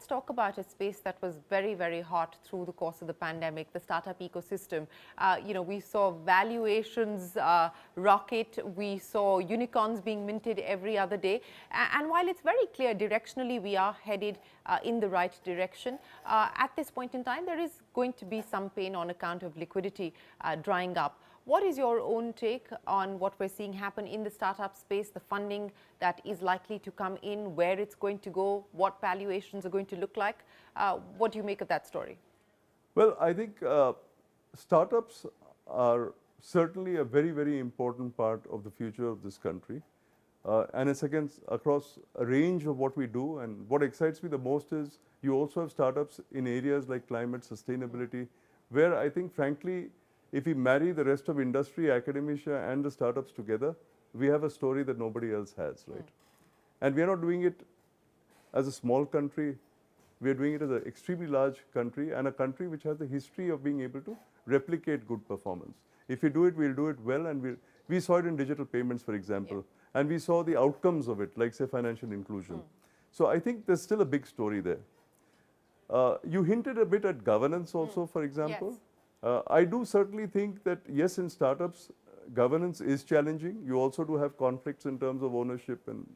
talk about a space that was very, very hot through the course of the pandemic, the startup ecosystem. We saw valuations rocket. We saw unicorns being minted every other day. And while it's very clear directionally we are headed in the right direction, at this point in time, there is going to be some pain on account of liquidity drying up. What is your own take on what we're seeing happen in the startup space, the funding that is likely to come in, where it's going to go, what valuations are going to look like? What do you make of that story? Well, I think startups are certainly a very, very important part of the future of this country. And it's across a range of what we do. And what excites me the most is you also have startups in areas like climate sustainability, where I think, frankly, if we marry the rest of industry, academia, and the startups together, we have a story that nobody else has, right? And we are not doing it as a small country. We are doing it as an extremely large country, and a country which has a history of being able to replicate good performance. If we do it, we'll do it well, and we saw it in digital payments, for example, and we saw the outcomes of it, like, say, financial inclusion. So I think there's still a big story there. You hinted a bit at governance also, for example. Yes. I do certainly think that, yes, in startups, governance is challenging. You also do have conflicts in terms of ownership and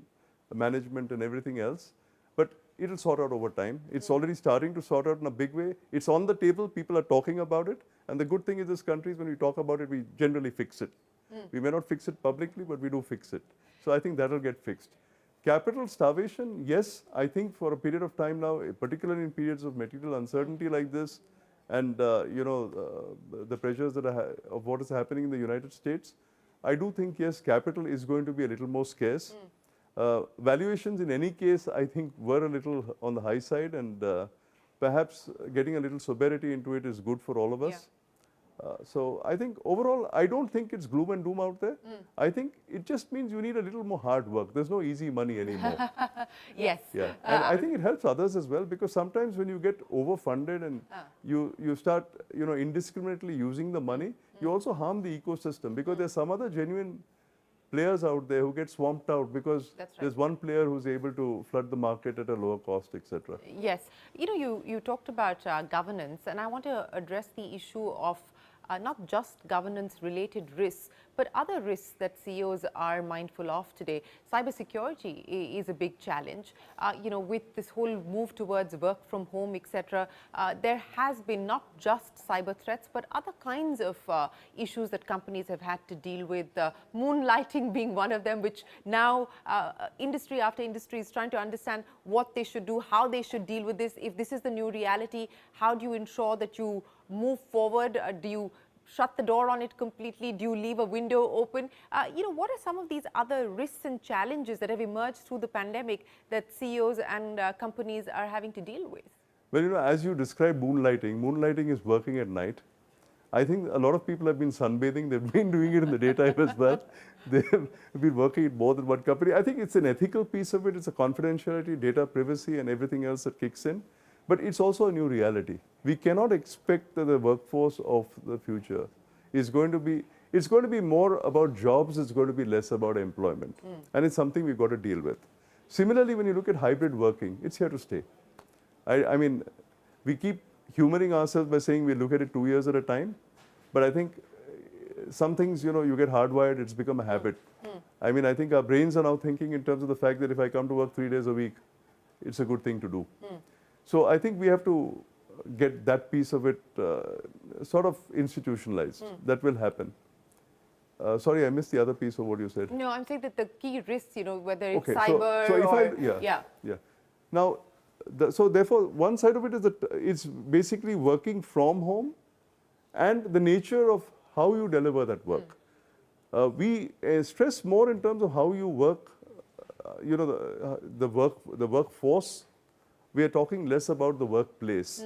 management and everything else. But it'll sort out over time. It's already starting to sort out in a big way. It's on the table. People are talking about it. And the good thing is this country is when we talk about it, we generally fix it. We may not fix it publicly, but we do fix it. So I think that'll get fixed. Capital starvation, yes, I think for a period of time now, particularly in periods of material uncertainty like this, and the pressures that of what is happening in the United States, I do think, yes, capital is going to be a little more scarce. Valuations in any case, I think, were a little on the high side, and perhaps getting a little sobriety into it is good for all of us. So I think overall, I don't think it's gloom and doom out there. I think it just means you need a little more hard work. There's no easy money anymore. Yes. Yeah, and I think it helps others as well, because sometimes when you get overfunded and you start, indiscriminately using the money, you also harm the ecosystem, because there's some other genuine players out there who get swamped out because there's one player who's able to flood the market at a lower cost, etc. Yes. You talked about governance, and I want to address the issue of not just governance-related risks, but other risks that CEOs are mindful of today. Cybersecurity is a big challenge. With this whole move towards work from home, etc., there has been not just cyber threats, but other kinds of issues that companies have had to deal with, moonlighting being one of them, which now industry after industry is trying to understand what they should do, how they should deal with this. If this is the new reality, how do you ensure that you move forward? Do you shut the door on it completely? Do you leave a window open? What are some of these other risks and challenges that have emerged through the pandemic that CEOs and companies are having to deal with? Well, as you described moonlighting is working at night. I think a lot of people have been sunbathing. They've been doing it in the daytime as well. They've been working at more than one company. I think it's an ethical piece of it. It's a confidentiality, data privacy, and everything else that kicks in. But it's also a new reality. We cannot expect that the workforce of the future is going to be, it's going to be more about jobs, it's going to be less about employment. And it's something we've got to deal with. Similarly, when you look at hybrid working, it's here to stay. I mean, we keep humoring ourselves by saying we look at it 2 years at a time. But I think some things, you get hardwired, it's become a habit. I mean, I think our brains are now thinking in terms of the fact that if I come to work 3 days a week, it's a good thing to do. So I think we have to get that piece of it sort of institutionalized. That will happen. Sorry, I missed the other piece of what you said. No, I'm saying that the key risks, whether it's cyber so if or... Now, so therefore, one side of it is that it's basically working from home and the nature of how you deliver that work. We stress more in terms of how you work, the workforce. We are talking less about the workplace.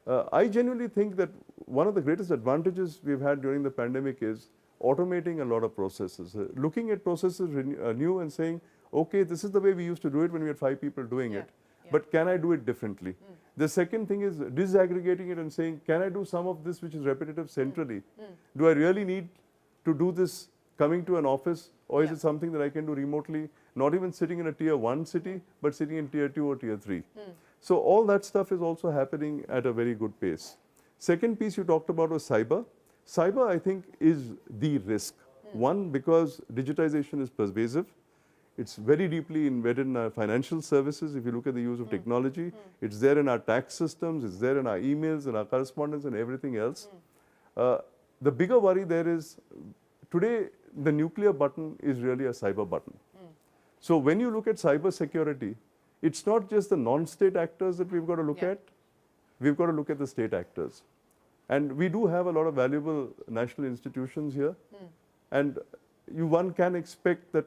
I genuinely think that one of the greatest advantages we've had during the pandemic is automating a lot of processes, looking at processes new and saying, okay, this is the way we used to do it when we had 5 people doing it, but can I do it differently? The second thing is disaggregating it and saying, can I do some of this which is repetitive centrally? Do I really need to do this coming to an office, or is Yeah. it something that I can do remotely, not even sitting in a tier 1 city, but sitting in tier 2 or tier 3. So all that stuff is also happening at a very good pace. Second piece you talked about was cyber. Cyber, I think, is the risk. One, because digitization is pervasive. It's very deeply embedded in our financial services. If you look at the use of technology, it's there in our tax systems, it's there in our emails and our correspondence and everything else. The bigger worry there is, today, the nuclear button is really a cyber button. So when you look at cyber security, it's not just the non-state actors that we've got to look at, we've got to look at the state actors. And we do have a lot of valuable national institutions here. And one can expect that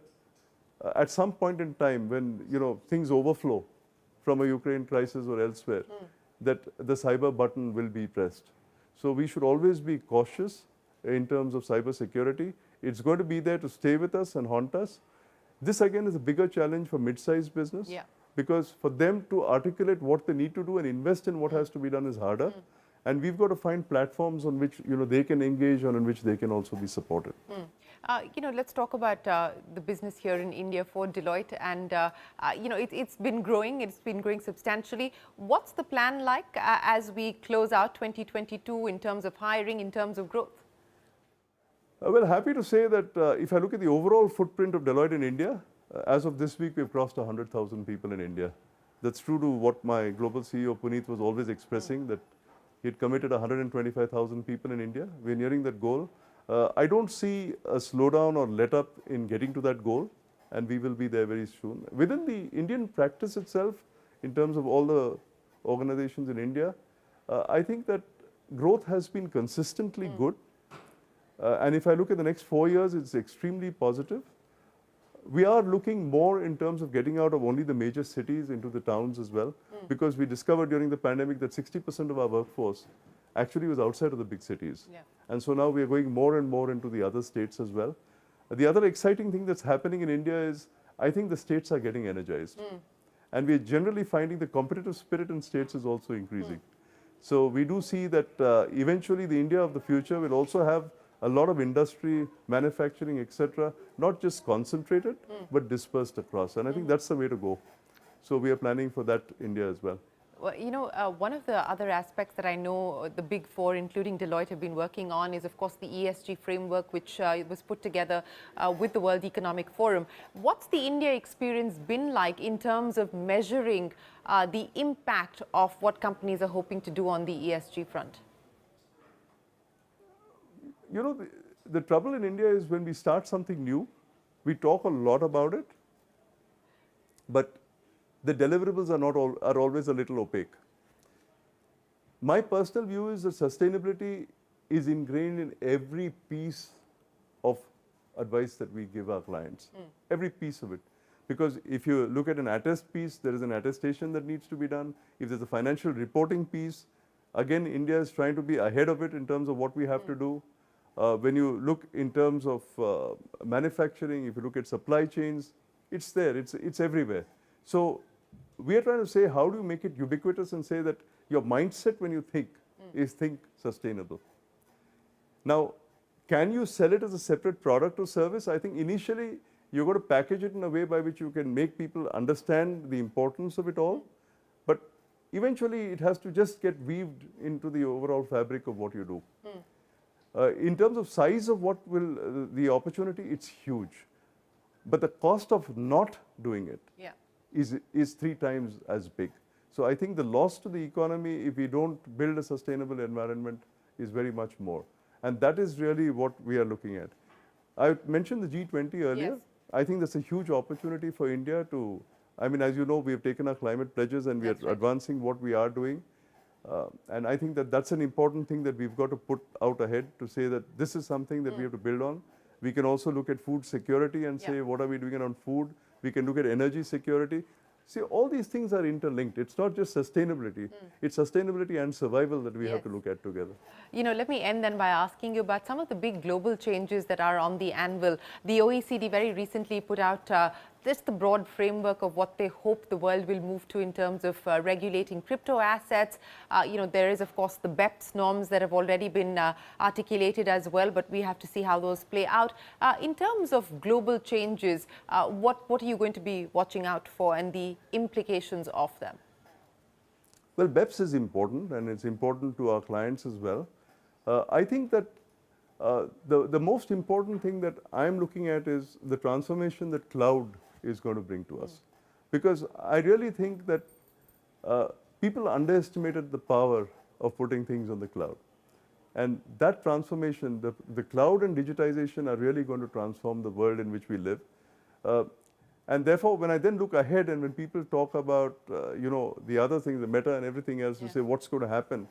at some point in time when things overflow from a Ukraine crisis or elsewhere, that the cyber button will be pressed. So we should always be cautious in terms of cyber security. It's going to be there to stay with us and haunt us. This again is a bigger challenge for mid-sized business, because for them to articulate what they need to do and invest in what has to be done is harder. And we've got to find platforms on which they can engage on, which they can also be supported. Let's talk about the business here in India for Deloitte, and it's been growing substantially. What's the plan like as we close out 2022 in terms of hiring, in terms of growth? Well, happy to say that if I look at the overall footprint of Deloitte in India, as of this week, we've crossed 100,000 people in India. That's true to what my global CEO, Puneet, was always expressing, that he'd committed 125,000 people in India. We're nearing that goal. I don't see a slowdown or let up in getting to that goal, and we will be there very soon. Within the Indian practice itself, in terms of all the organizations in India, I think that growth has been consistently good. And if I look at the next 4 years, it's extremely positive. We are looking more in terms of getting out of only the major cities into the towns as well, because we discovered during the pandemic that 60% of our workforce actually was outside of the big cities. And so now we are going more and more into the other states as well. The other exciting thing that's happening in India is, I think the states are getting energized. And we're generally finding the competitive spirit in states is also increasing. So we do see that eventually the India of the future will also have a lot of industry, manufacturing, etc., not just concentrated, but dispersed across. And I think that's the way to go. So we are planning for that India as well. Well, one of the other aspects that I know the Big Four, including Deloitte, have been working on is, of course, the ESG framework, which was put together with the World Economic Forum. What's the India experience been like in terms of measuring the impact of what companies are hoping to do on the ESG front? The trouble in India is when we start something new, we talk a lot about it, but the deliverables are always a little opaque. My personal view is that sustainability is ingrained in every piece of advice that we give our clients, every piece of it. Because if you look at an attest piece, there is an attestation that needs to be done. If there's a financial reporting piece, again, India is trying to be ahead of it in terms of what we have to do. When you look in terms of manufacturing, if you look at supply chains, it's there, it's everywhere. So we are trying to say, how do you make it ubiquitous and say that your mindset when you think is think sustainable. Now, can you sell it as a separate product or service? I think initially you've got to package it in a way by which you can make people understand the importance of it all. But eventually it has to just get weaved into the overall fabric of what you do. In terms of size of what will the opportunity, it's huge. But the cost of not doing it is 3 times as big. So I think the loss to the economy if we don't build a sustainable environment is very much more. And that is really what we are looking at. I mentioned the G20 earlier. Yes. I think that's a huge opportunity for India to, I mean, as you know, we have taken our climate pledges and we are advancing what we are doing. And I think that that's an important thing that we've got to put out ahead to say that this is something that we have to build on. We can also look at food security and say, what are we doing around food? We can look at energy security. See, all these things are interlinked. It's not just sustainability. It's sustainability and survival that we have to look at together. You know, let me end then by asking you about some of the big global changes that are on the anvil. The OECD very recently put out just the broad framework of what they hope the world will move to in terms of regulating crypto assets. There is, of course, the BEPS norms that have already been articulated as well, but we have to see how those play out. In terms of global changes, what are you going to be watching out for and the implications of them? Well, BEPS is important, and it's important to our clients as well. I think that the most important thing that I'm looking at is the transformation that cloud is going to bring to us. Because I really think that people underestimated the power of putting things on the cloud. And that transformation, the cloud and digitization are really going to transform the world in which we live. And therefore, when I then look ahead and when people talk about, the other things, the meta and everything else, to say what's going to happen,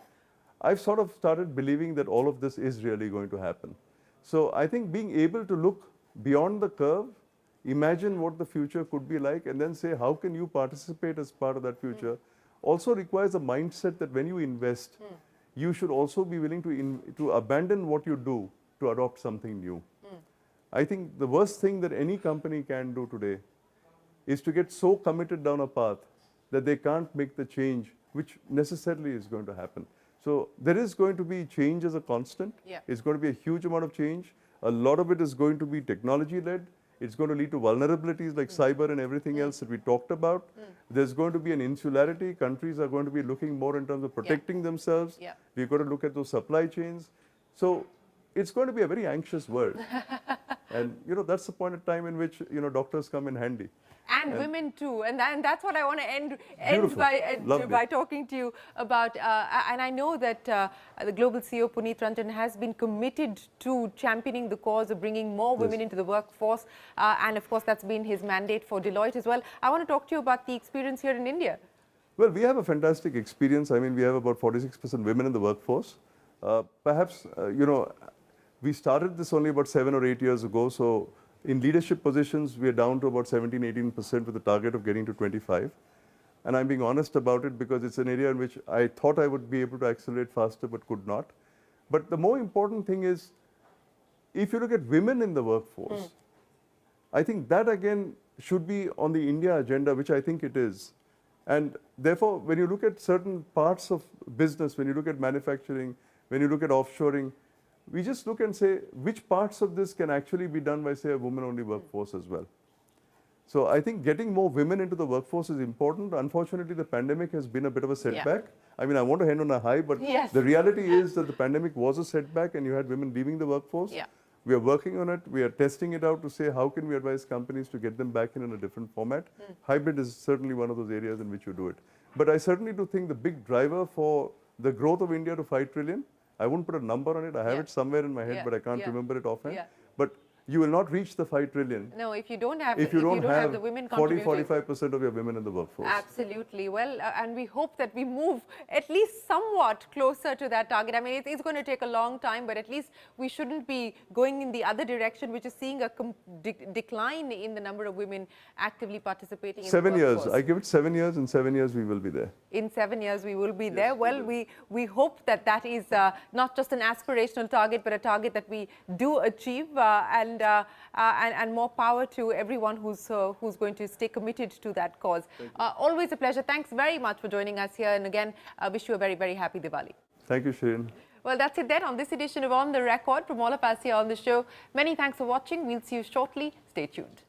I've sort of started believing that all of this is really going to happen. So I think being able to look beyond the curve, imagine what the future could be like, and then say, how can you participate as part of that future, also requires a mindset that when you invest, you should also be willing to abandon what you do to adopt something new. I think the worst thing that any company can do today is to get so committed down a path that they can't make the change which necessarily is going to happen. So there is going to be change as a constant. It's going to be a huge amount of change. A lot of it is going to be technology-led. It's going to lead to vulnerabilities like cyber and everything else that we talked about. There's going to be an insularity. Countries are going to be looking more in terms of protecting themselves. We've got to look at those supply chains. So it's going to be a very anxious world. And, that's the point of time in which, doctors come in handy. And women too, and that's what I want to end by talking to you about. And I know that the global CEO Puneet Ranjan has been committed to championing the cause of bringing more women into the workforce, and of course that's been his mandate for Deloitte as well. I want to talk to you about the experience here in India. Well, we have a fantastic experience. I mean, we have about 46% women in the workforce. Perhaps, we started this only about 7 or 8 years ago, so in leadership positions, we are down to about 17–18% with a target of getting to 25. And I'm being honest about it because it's an area in which I thought I would be able to accelerate faster but could not. But the more important thing is, if you look at women in the workforce, I think that again should be on the India agenda, which I think it is. And therefore, when you look at certain parts of business, when you look at manufacturing, when you look at offshoring, we just look and say, which parts of this can actually be done by, say, a women-only workforce as well. So I think getting more women into the workforce is important. Unfortunately, the pandemic has been a bit of a setback. I mean, I want to end on a high, but the reality is that the pandemic was a setback and you had women leaving the workforce. We are working on it. We are testing it out to say, how can we advise companies to get them back in a different format? Hybrid is certainly one of those areas in which you do it. But I certainly do think the big driver for the growth of India to 5 trillion, I won't put a number on it. I have it somewhere in my head, but I can't remember it offhand. But you will not reach the 5 trillion. No, if you don't have the women contributing. 40–45% of your women in the workforce. Absolutely. Well, and we hope that we move at least somewhat closer to that target. I mean, it's going to take a long time, but at least we shouldn't be going in the other direction, which is seeing a decline in the number of women actively participating in the workforce. 7 years. I give it 7 years. In 7 years, we will be there. In 7 years, we will be there. Well, we hope that is not just an aspirational target, but a target that we do achieve, and more power to everyone who's going to stay committed to that cause. Always a pleasure. Thanks very much for joining us here, and again, I wish you a very, very happy Diwali. Thank you, Shereen. Well, that's it then on this edition of On the Record from all of us here on the show. Many thanks for watching. We'll see you shortly. Stay tuned.